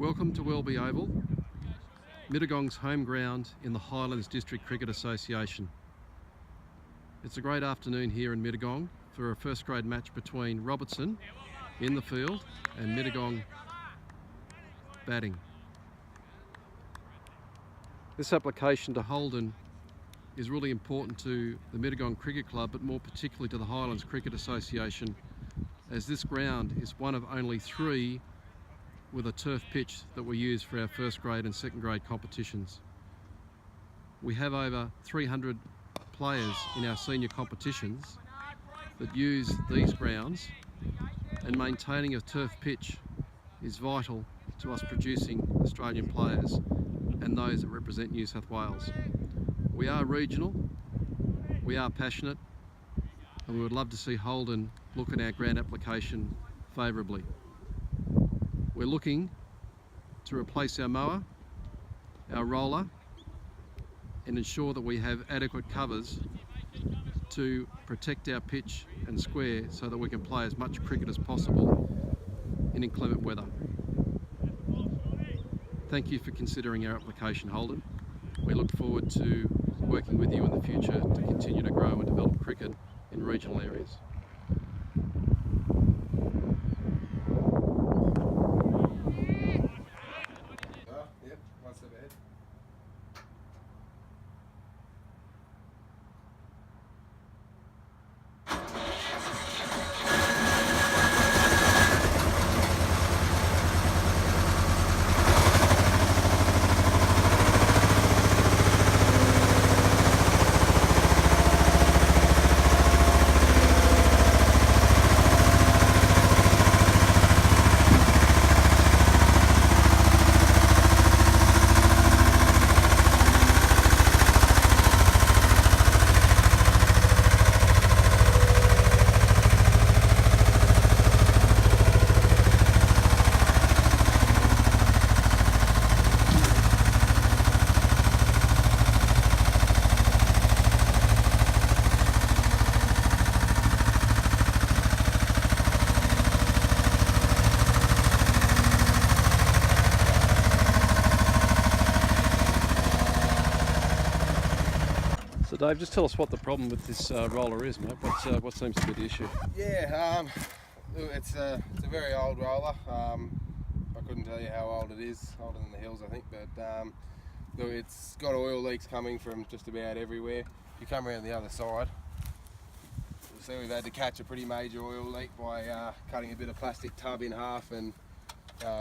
Welcome to Welby Oval, Mittagong's home ground in the Highlands District Cricket Association. It's a great afternoon here in Mittagong for a first grade match between Robertson in the field and Mittagong batting. This application to Holden is really important to the Mittagong Cricket Club, but more particularly to the Highlands Cricket Association, as this ground is one of only 3 with a turf pitch that we use for our first grade and second grade competitions. We have over 300 players in our senior competitions that use these grounds, and maintaining a turf pitch is vital to us producing Australian players and those that represent New South Wales. We are regional, we are passionate, and we would love to see Holden look at our grant application favourably. We're looking to replace our mower, our roller, and ensure that we have adequate covers to protect our pitch and square so that we can play as much cricket as possible in inclement weather. Thank you for considering our application, Holden. We look forward to working with you in the future to continue to grow and develop cricket in regional areas. Yep, one step ahead. So Dave, just tell us what the problem with this roller is, mate. What seems to be the issue? Yeah, it's a very old roller. I couldn't tell you how old it is, older than the hills I think, but look, it's got oil leaks coming from just about everywhere. If you come around the other side, you'll see we've had to catch a pretty major oil leak by cutting a bit of plastic tub in half and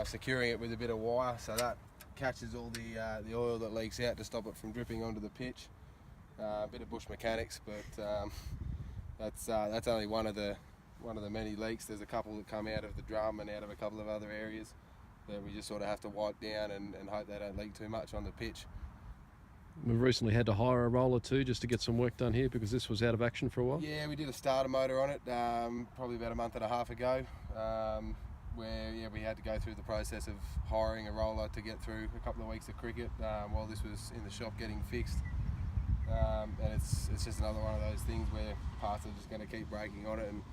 securing it with a bit of wire, so that catches all the oil that leaks out to stop it from dripping onto the pitch. A bit of bush mechanics, but that's only one of the many leaks. There's a couple that come out of the drum and out of a couple of other areas that we just sort of have to wipe down and hope they don't leak too much on the pitch. We've recently had to hire a roller too just to get some work done here because this was out of action for a while. Yeah, we did a starter motor on it probably about a month and a half ago, where we had to go through the process of hiring a roller to get through a couple of weeks of cricket while this was in the shop getting fixed. And it's just another one of those things where parts are just going to keep breaking on it, and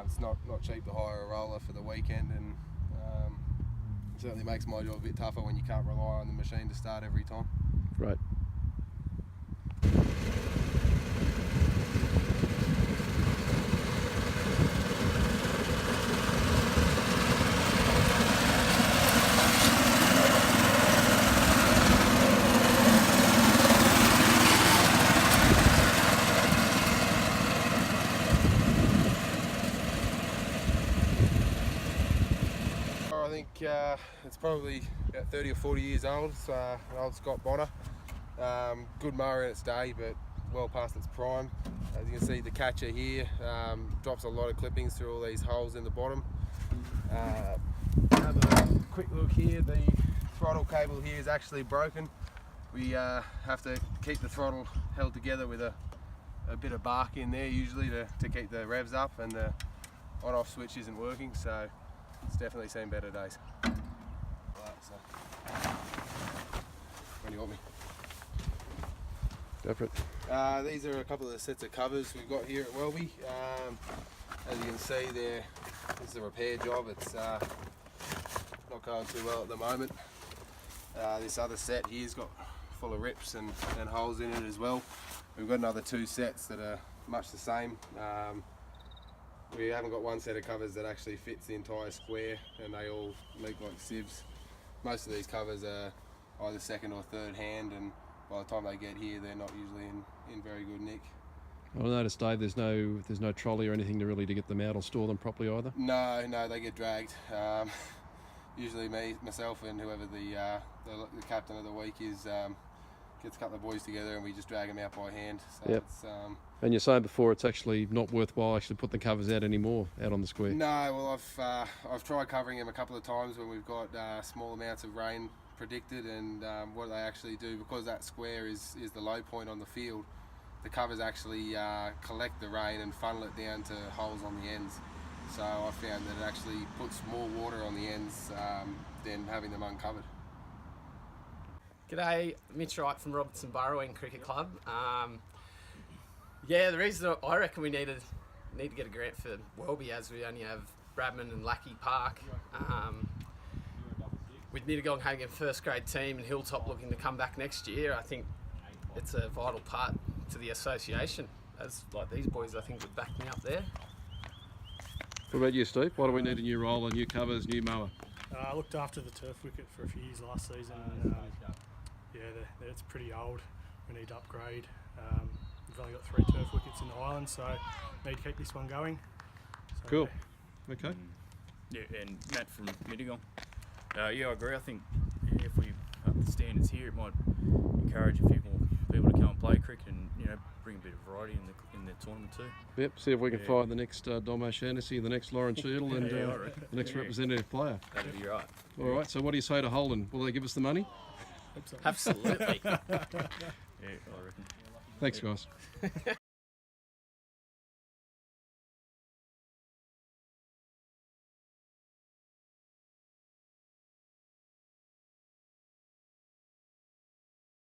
it's not cheap to hire a roller for the weekend, and it certainly makes my job a bit tougher when you can't rely on the machine to start every time. Right. I think it's probably about 30 or 40 years old. It's an old Scott Bonner. Good mower in its day, but well past its prime. As you can see, the catcher here drops a lot of clippings through all these holes in the bottom. Have a quick look here. The throttle cable here is actually broken. We have to keep the throttle held together with a bit of bark in there usually to keep the revs up, and the on-off switch isn't working, so it's definitely seen better days. Right, so when do you want me? Go for it. These are a couple of the sets of covers we've got here at Welby. As you can see there, this is a repair job. It's not going too well at the moment. This other set here's got full of rips and holes in it as well. We've got another 2 sets that are much the same. We haven't got one set of covers that actually fits the entire square, and they all leak like sieves. Most of these covers are either second or third hand, and by the time they get here they're not usually in very good nick. I noticed, Dave, there's no trolley or anything to get them out or store them properly either. No, they get dragged. Usually myself and whoever the captain of the week is gets a couple of boys together and we just drag them out by hand. So yep. It's, and you're saying before it's actually not worthwhile actually putting the covers out anymore out on the square. No, well I've tried covering them a couple of times when we've got small amounts of rain predicted, and what they actually do, because that square is the low point on the field, the covers actually collect the rain and funnel it down to holes on the ends. So I found that it actually puts more water on the ends than having them uncovered. G'day, Mitch Wright from Robertson Burrowing Cricket Club. Yeah, the reason I reckon we need to get a grant for Welby, as we only have Bradman and Lackey Park. With Mittagong having a first grade team and Hilltop looking to come back next year, I think it's a vital part to the association. As like these boys, I think, would back me up there. What about you, Steve? Why do we need a new roller, new covers, new mower? I looked after the turf wicket for a few years last season, and yeah, it's pretty old. We need to upgrade. We've only got 3 turf wickets in the island, so need to keep this one going. So, Cool. Okay. Yeah, and Matt from Mittagong. Yeah, I agree. I think if we up the standards here, it might encourage a few more people to come and play cricket, and bring a bit of variety in the tournament too. Yep. See if we can find the next Dom O'Shaughnessy, the next Lauren Cheadle, and the next representative player. That'd be right. All right. So what do you say to Holden? Will they give us the money? Absolutely. Yeah, I reckon. Thanks, guys.